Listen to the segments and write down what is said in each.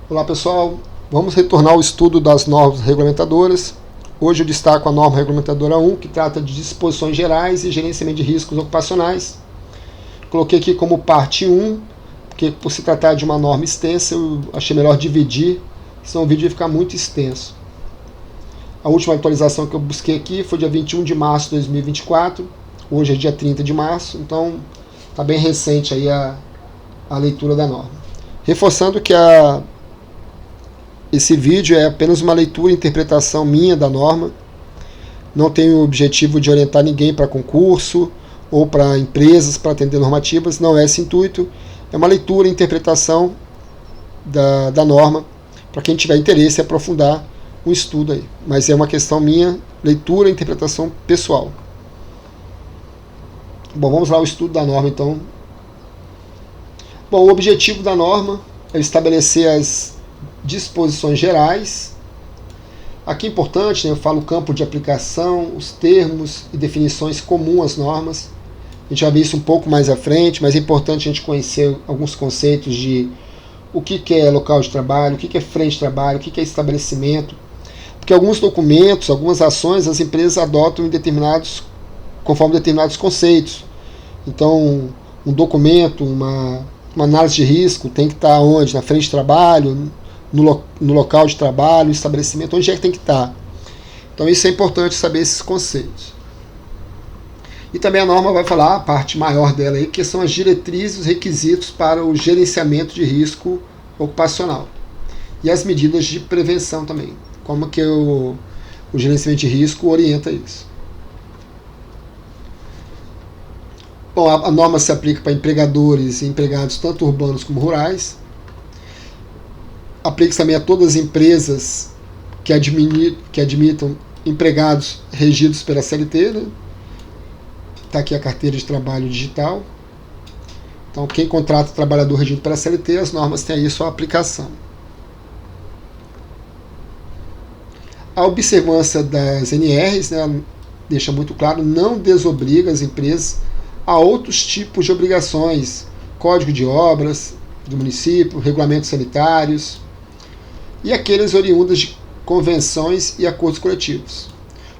Olá pessoal, vamos retornar ao estudo das normas regulamentadoras. Hoje eu destaco a norma regulamentadora 1, que trata de disposições gerais e gerenciamento de riscos ocupacionais. Coloquei aqui como parte 1, porque por se tratar de uma norma extensa, eu achei melhor dividir, senão o vídeo ia ficar muito extenso. A última atualização que eu busquei aqui foi dia 21 de março de 2024, hoje é dia 30 de março, então está bem recente aí a leitura da norma. Reforçando que esse vídeo é apenas uma leitura e interpretação minha da norma, não tem o objetivo de orientar ninguém para concurso ou para empresas para atender normativas, não é esse intuito, é uma leitura e interpretação da norma para quem tiver interesse em aprofundar o estudo aí, mas é uma questão minha, leitura e interpretação pessoal. Bom, vamos lá ao estudo da norma então. Bom, o objetivo da norma é estabelecer as disposições gerais. Aqui é importante, né, eu falo o campo de aplicação, os termos e definições comuns às normas. A gente vai ver isso um pouco mais à frente, mas é importante a gente conhecer alguns conceitos de o que é local de trabalho, o que é frente de trabalho, o que é estabelecimento. Porque alguns documentos, algumas ações, as empresas adotam conforme determinados conceitos. Então, um documento, uma análise de risco tem que estar onde? Na frente de trabalho, no local de trabalho, no estabelecimento, onde é que tem que estar. Então isso é importante saber esses conceitos. E também a norma vai falar, a parte maior dela aí, que são as diretrizes e os requisitos para o gerenciamento de risco ocupacional. E as medidas de prevenção também. Como que o gerenciamento de risco orienta isso. Bom, a norma se aplica para empregadores e empregados tanto urbanos como rurais. Aplica-se também a todas as empresas que admitam empregados regidos pela CLT. Né? Está aqui a carteira de trabalho digital. Então, quem contrata trabalhador regido pela CLT, as normas têm aí sua aplicação. A observância das NRs, né, deixa muito claro, não desobriga as empresas a outros tipos de obrigações, código de obras do município, regulamentos sanitários e aqueles oriundas de convenções e acordos coletivos.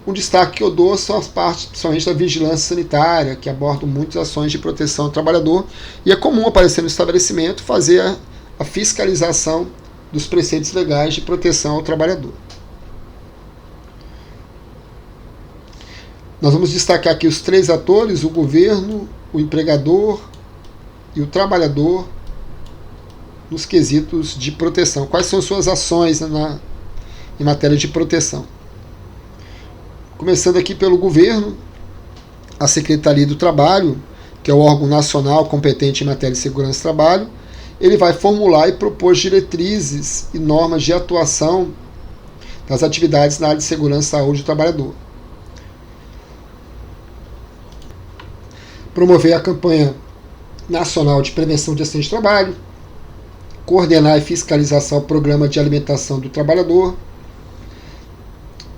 Um destaque que eu dou são as partes, principalmente da vigilância sanitária, que abordam muitas ações de proteção ao trabalhador, e é comum aparecer no estabelecimento fazer a fiscalização dos preceitos legais de proteção ao trabalhador. Nós vamos destacar aqui os três atores, o governo, o empregador e o trabalhador, nos quesitos de proteção. Quais são suas ações em matéria de proteção? Começando aqui pelo governo, a Secretaria do Trabalho, que é o órgão nacional competente em matéria de segurança do trabalho, ele vai formular e propor diretrizes e normas de atuação das atividades na área de segurança e saúde do trabalhador. Promover a campanha nacional de prevenção de acidente de trabalho, coordenar e fiscalizar o programa de alimentação do trabalhador,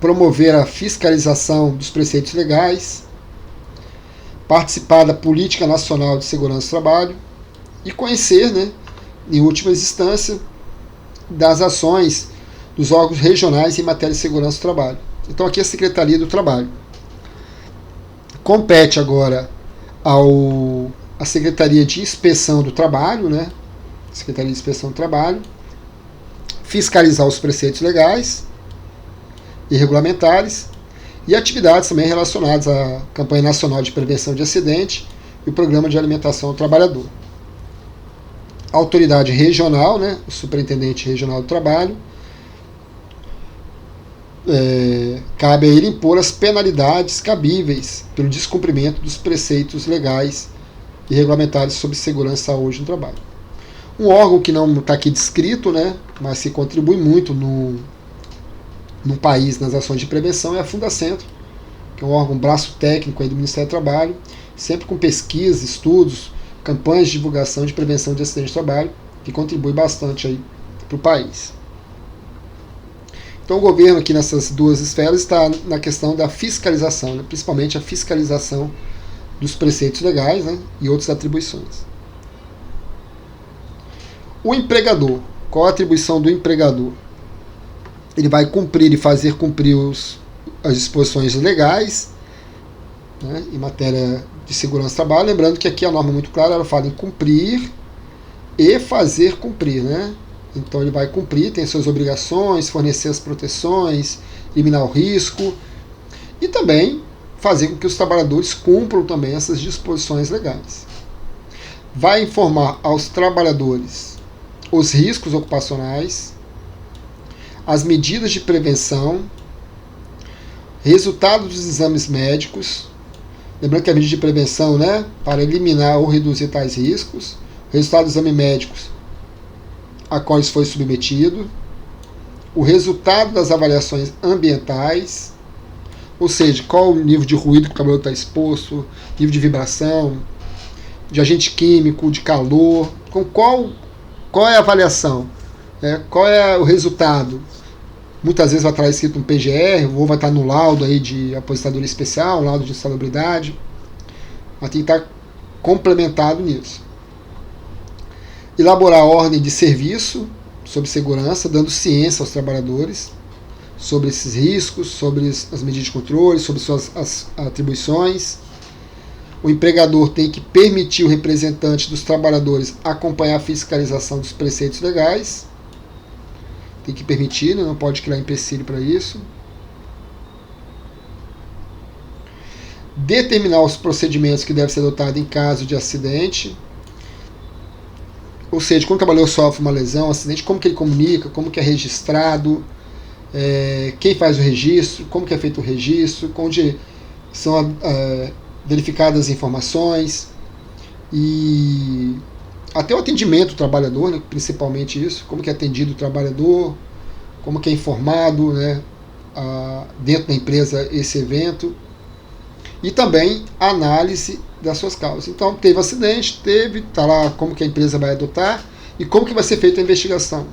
promover a fiscalização dos preceitos legais, participar da Política Nacional de Segurança do Trabalho e conhecer, né, em última instância, das ações dos órgãos regionais em matéria de segurança do trabalho. Então aqui é a Secretaria do Trabalho. Compete agora a Secretaria de Inspeção do Trabalho, né? Secretaria de Inspeção do Trabalho, fiscalizar os preceitos legais e regulamentares e atividades também relacionadas à Campanha Nacional de Prevenção de Acidente e o Programa de Alimentação ao Trabalhador. A autoridade regional, né? O Superintendente Regional do Trabalho, cabe a ele impor as penalidades cabíveis pelo descumprimento dos preceitos legais e regulamentares sobre segurança e saúde no trabalho. Um órgão que não está aqui descrito, né, mas que contribui muito no país nas ações de prevenção é a Fundacentro, que é um órgão braço técnico aí do Ministério do Trabalho, sempre com pesquisas, estudos, campanhas de divulgação de prevenção de acidentes de trabalho, que contribui bastante aí para o país. Então o governo aqui nessas duas esferas está na questão da fiscalização, né? Principalmente a fiscalização dos preceitos legais, né? E outras atribuições. O empregador. Qual a atribuição do empregador? Ele vai cumprir e fazer cumprir as disposições legais, né, em matéria de segurança do trabalho. Lembrando que aqui a norma é muito clara, ela fala em cumprir e fazer cumprir, né? Então ele vai cumprir, tem suas obrigações, fornecer as proteções, eliminar o risco e também fazer com que os trabalhadores cumpram também essas disposições legais. Vai informar aos trabalhadores os riscos ocupacionais, as medidas de prevenção, resultados dos exames médicos. Lembrando que a medida de prevenção, né, para eliminar ou reduzir tais riscos, resultado dos exames médicos a quais foi submetido, o resultado das avaliações ambientais, ou seja, qual o nível de ruído que o trabalhador está exposto, nível de vibração, de agente químico, de calor, com qual é a avaliação, né? Qual é o resultado. Muitas vezes vai estar escrito um PGR, ou vai estar no laudo aí de aposentadoria especial, laudo de insalubridade, mas tem que estar complementado nisso. Elaborar a ordem de serviço sobre segurança, dando ciência aos trabalhadores sobre esses riscos, sobre as medidas de controle, sobre suas atribuições. O empregador tem que permitir o representante dos trabalhadores acompanhar a fiscalização dos preceitos legais. Tem que permitir, né? Não pode criar empecilho para isso. Determinar os procedimentos que devem ser adotados em caso de acidente. Ou seja, quando o trabalhador sofre uma lesão, um acidente, como que ele comunica, como que é registrado, quem faz o registro, como que é feito o registro, onde são verificadas as informações e até o atendimento do trabalhador, né, principalmente isso, como que é atendido o trabalhador, como que é informado, né, dentro da empresa esse evento, e também a análise das suas causas. Então, teve acidente, está lá como que a empresa vai adotar e como que vai ser feita a investigação.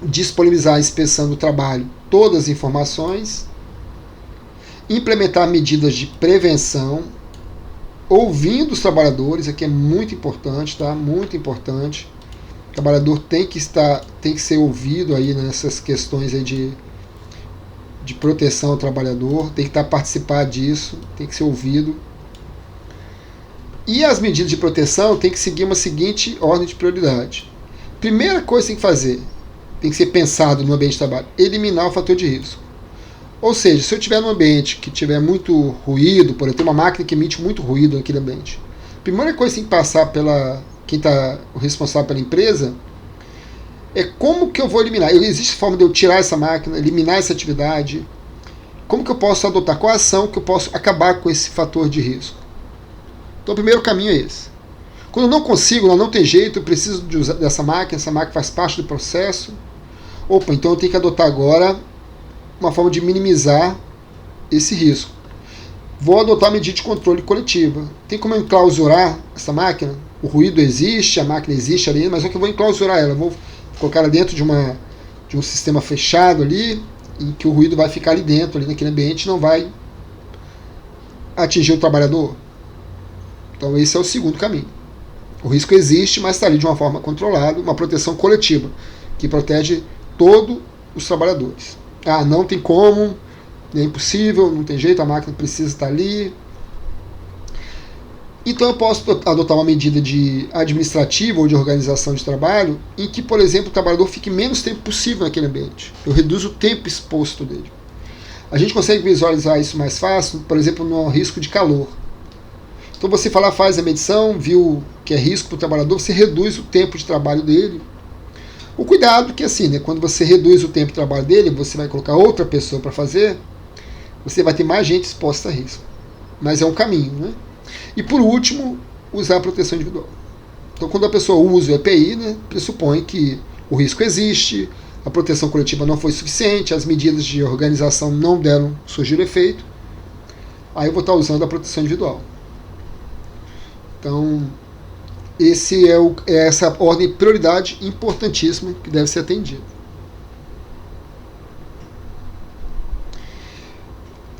Disponibilizar a inspeção do trabalho, todas as informações, implementar medidas de prevenção, ouvindo os trabalhadores, aqui é muito importante, tá? Muito importante. O trabalhador tem que ser ouvido aí nessas questões aí de proteção ao trabalhador, tem que participar disso, tem que ser ouvido. E as medidas de proteção tem que seguir uma seguinte ordem de prioridade. Primeira coisa que tem que fazer, tem que ser pensado no ambiente de trabalho, eliminar o fator de risco. Ou seja, se eu estiver num ambiente que tiver muito ruído, por exemplo, tem uma máquina que emite muito ruído naquele ambiente, a primeira coisa que tem que passar quem está responsável pela empresa é como que eu vou eliminar. Existe forma de eu tirar essa máquina, eliminar essa atividade? Como que eu posso adotar? Qual a ação que eu posso acabar com esse fator de risco? Então o primeiro caminho é esse. Quando eu não consigo, não tem jeito, eu preciso dessa máquina, essa máquina faz parte do processo. Opa, então eu tenho que adotar agora uma forma de minimizar esse risco. Vou adotar medida de controle coletiva. Tem como eu enclausurar essa máquina? O ruído existe, a máquina existe ali, mas é que eu vou enclausurar ela. Eu vou colocar ela dentro de um sistema fechado ali, em que o ruído vai ficar ali dentro, ali naquele ambiente, não vai atingir o trabalhador. Então esse é o segundo caminho. O risco existe, mas está ali de uma forma controlada, uma proteção coletiva, que protege todos os trabalhadores. Não tem como, é impossível, não tem jeito, a máquina precisa estar ali. Então eu posso adotar uma medida administrativa ou de organização de trabalho em que, por exemplo, o trabalhador fique menos tempo possível naquele ambiente. Eu reduzo o tempo exposto dele. A gente consegue visualizar isso mais fácil, por exemplo, no risco de calor. Então você faz a medição, viu que é risco para o trabalhador, você reduz o tempo de trabalho dele. O cuidado que assim, né, quando você reduz o tempo de trabalho dele, você vai colocar outra pessoa para fazer, você vai ter mais gente exposta a risco. Mas é um caminho, né? E por último, usar a proteção individual. Então quando a pessoa usa o EPI, né, pressupõe que o risco existe, a proteção coletiva não foi suficiente, as medidas de organização não surgiram efeito, aí eu vou estar usando a proteção individual. Então, essa ordem de prioridade importantíssima que deve ser atendida.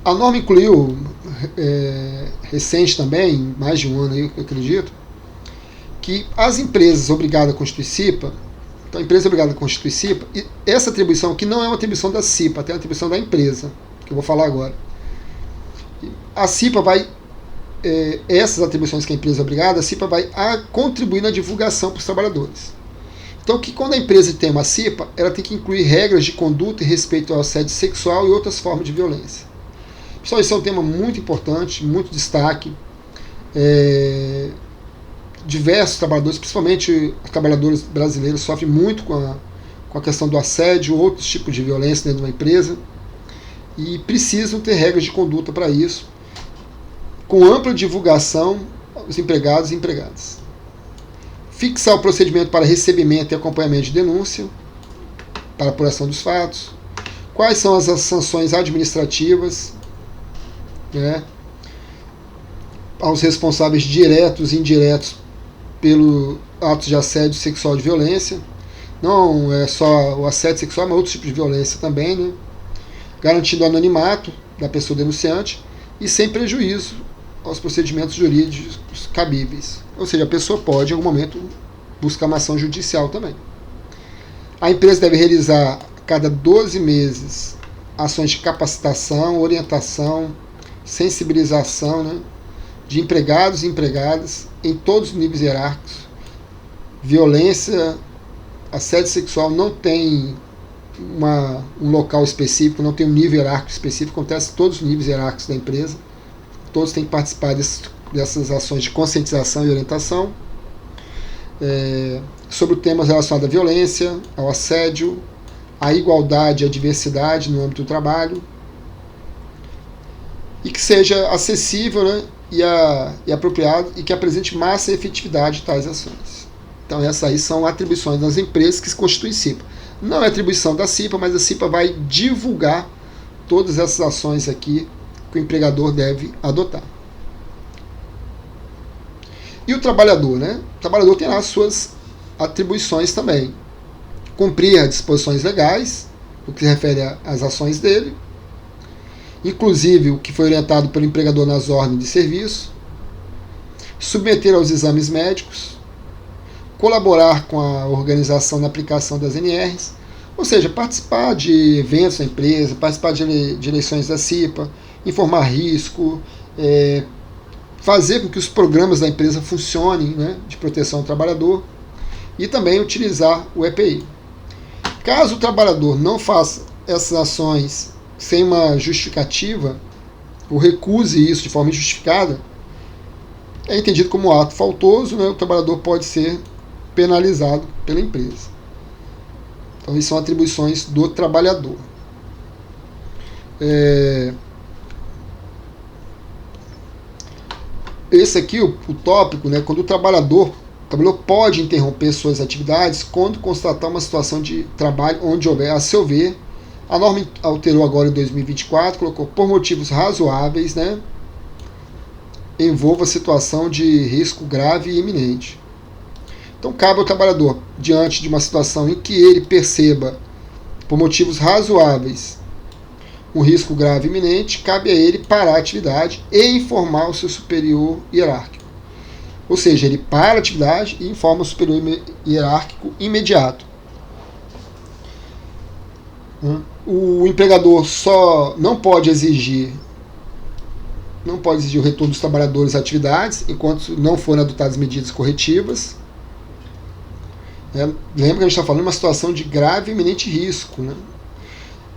A norma incluiu, recente também, mais de um ano aí, eu acredito, que as empresas obrigadas a constituir CIPA, Então a empresa é obrigada a constituir CIPA, e essa atribuição aqui não é uma atribuição da CIPA, até uma atribuição da empresa, que eu vou falar agora. A CIPA vai, essas atribuições que a empresa é obrigada, a CIPA vai contribuir na divulgação para os trabalhadores. Então, que quando a empresa tem uma CIPA, ela tem que incluir regras de conduta e respeito ao assédio sexual e outras formas de violência. Pessoal, esse é um tema muito importante, muito destaque. Diversos trabalhadores, principalmente os trabalhadores brasileiros, sofrem muito com a questão do assédio, outros tipos de violência dentro de uma empresa, e precisam ter regras de conduta para isso, com ampla divulgação aos empregados e empregadas. Fixar o procedimento para recebimento e acompanhamento de denúncia, para apuração dos fatos. Quais são as sanções administrativas, né, aos responsáveis diretos e indiretos pelo atos de assédio sexual e de violência. Não é só o assédio sexual, mas outros tipos de violência também, né? Garantindo o anonimato da pessoa denunciante e sem prejuízo aos procedimentos jurídicos cabíveis. Ou seja, a pessoa pode, em algum momento, buscar uma ação judicial também. A empresa deve realizar, a cada 12 meses, ações de capacitação, orientação, sensibilização, né, de empregados e empregadas em todos os níveis hierárquicos. Violência, assédio sexual não tem um local específico, não tem um nível hierárquico específico, acontece em todos os níveis hierárquicos da empresa. Todos têm que participar dessas ações de conscientização e orientação sobre temas relacionados à violência, ao assédio, à igualdade e à diversidade no âmbito do trabalho, e que seja acessível, né, e apropriado, e que apresente massa e efetividade de tais ações. Então essas aí são atribuições das empresas que se constituem CIPA. Não é atribuição da CIPA, mas a CIPA vai divulgar todas essas ações aqui que o empregador deve adotar. E o trabalhador, né? O trabalhador tem lá as suas atribuições também. Cumprir as disposições legais, no que se refere às ações dele, inclusive o que foi orientado pelo empregador nas ordens de serviço, submeter aos exames médicos, colaborar com a organização na aplicação das NRs, ou seja, participar de eventos da empresa, participar de eleições da CIPA, informar risco, fazer com que os programas da empresa funcionem, né, de proteção ao trabalhador, e também utilizar o EPI. Caso o trabalhador não faça essas ações sem uma justificativa, ou recuse isso de forma injustificada, é entendido como ato faltoso, né, o trabalhador pode ser penalizado pela empresa. Então, isso são atribuições do trabalhador. Esse aqui, o tópico, né, quando o trabalhador pode interromper suas atividades quando constatar uma situação de trabalho onde houver, a seu ver, a norma alterou agora em 2024, colocou por motivos razoáveis, né, envolva situação de risco grave e iminente. Então cabe ao trabalhador, diante de uma situação em que ele perceba, por motivos razoáveis, um risco grave e iminente, cabe a ele parar a atividade e informar o seu superior hierárquico. Ou seja, ele para a atividade e informa o superior hierárquico imediato. O empregador só não pode exigir o retorno dos trabalhadores às atividades enquanto não forem adotadas medidas corretivas. Lembra que a gente está falando de uma situação de grave e iminente risco, né?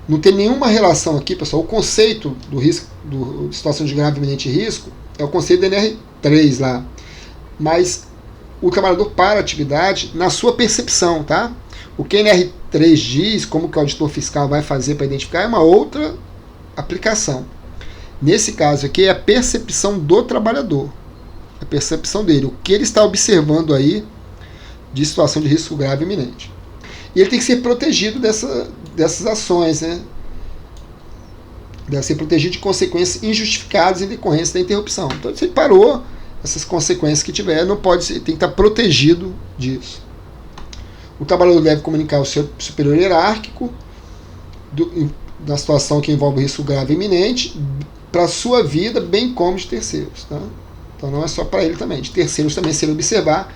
Não tem nenhuma relação aqui, pessoal. O conceito do risco, de situação de grave e iminente risco, é o conceito da NR3 lá. Mas o trabalhador para a atividade na sua percepção, tá? O que a NR3 diz, como que o auditor fiscal vai fazer para identificar, é uma outra aplicação. Nesse caso aqui é a percepção do trabalhador. A percepção dele. O que ele está observando aí de situação de risco grave e iminente. E ele tem que ser protegido dessas ações, né? Deve ser protegido de consequências injustificadas em decorrência da interrupção. Então, se ele parou, essas consequências que tiver, não pode ser, tem que estar protegido disso. O trabalhador deve comunicar ao seu superior hierárquico da situação que envolve risco grave e iminente para a sua vida, bem como de terceiros. Tá? Então não é só para ele também. De terceiros também, se ele observar,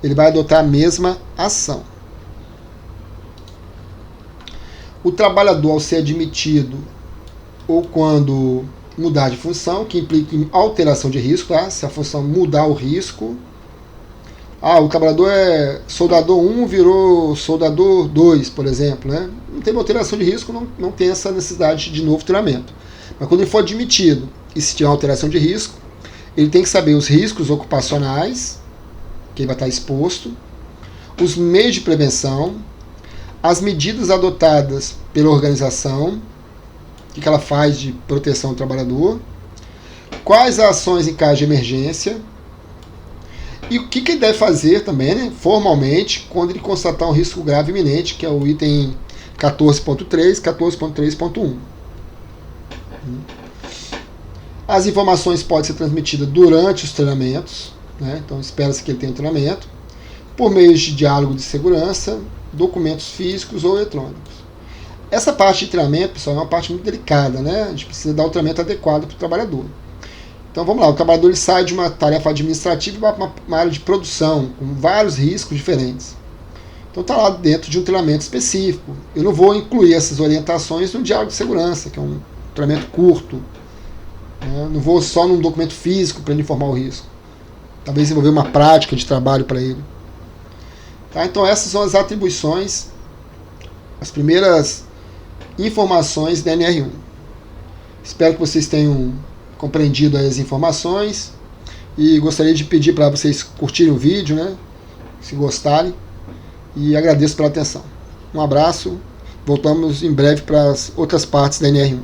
ele vai adotar a mesma ação. O trabalhador, ao ser admitido ou quando mudar de função, que implica em alteração de risco, tá? Se a função mudar o risco. O trabalhador é soldador 1, virou soldador 2, por exemplo, né? Não tem alteração de risco, não tem essa necessidade de novo treinamento. Mas quando ele for admitido e se tiver alteração de risco, ele tem que saber os riscos ocupacionais, que ele vai estar exposto, os meios de prevenção, as medidas adotadas pela organização, o que ela faz de proteção do trabalhador, quais ações em caso de emergência, e o que ele deve fazer também, né, formalmente, quando ele constatar um risco grave iminente, que é o item 14.3, 14.3.1. As informações podem ser transmitidas durante os treinamentos, né, então espera-se que ele tenha um treinamento, por meio de diálogo de segurança, documentos físicos ou eletrônicos. Essa parte de treinamento, pessoal, é uma parte muito delicada, né? A gente precisa dar o treinamento adequado para o trabalhador. Então vamos lá, o trabalhador ele sai de uma tarefa administrativa para uma área de produção, com vários riscos diferentes. Então está lá dentro de um treinamento específico. Eu não vou incluir essas orientações no diálogo de segurança, que é um treinamento curto. Né? Não vou só num documento físico para ele informar o risco. Talvez desenvolver uma prática de trabalho para ele. Tá? Então essas são as atribuições, as primeiras informações da NR1. Espero que vocês tenham compreendido as informações e gostaria de pedir para vocês curtirem o vídeo, né, se gostarem, e agradeço pela atenção. Um abraço, voltamos em breve para as outras partes da NR1.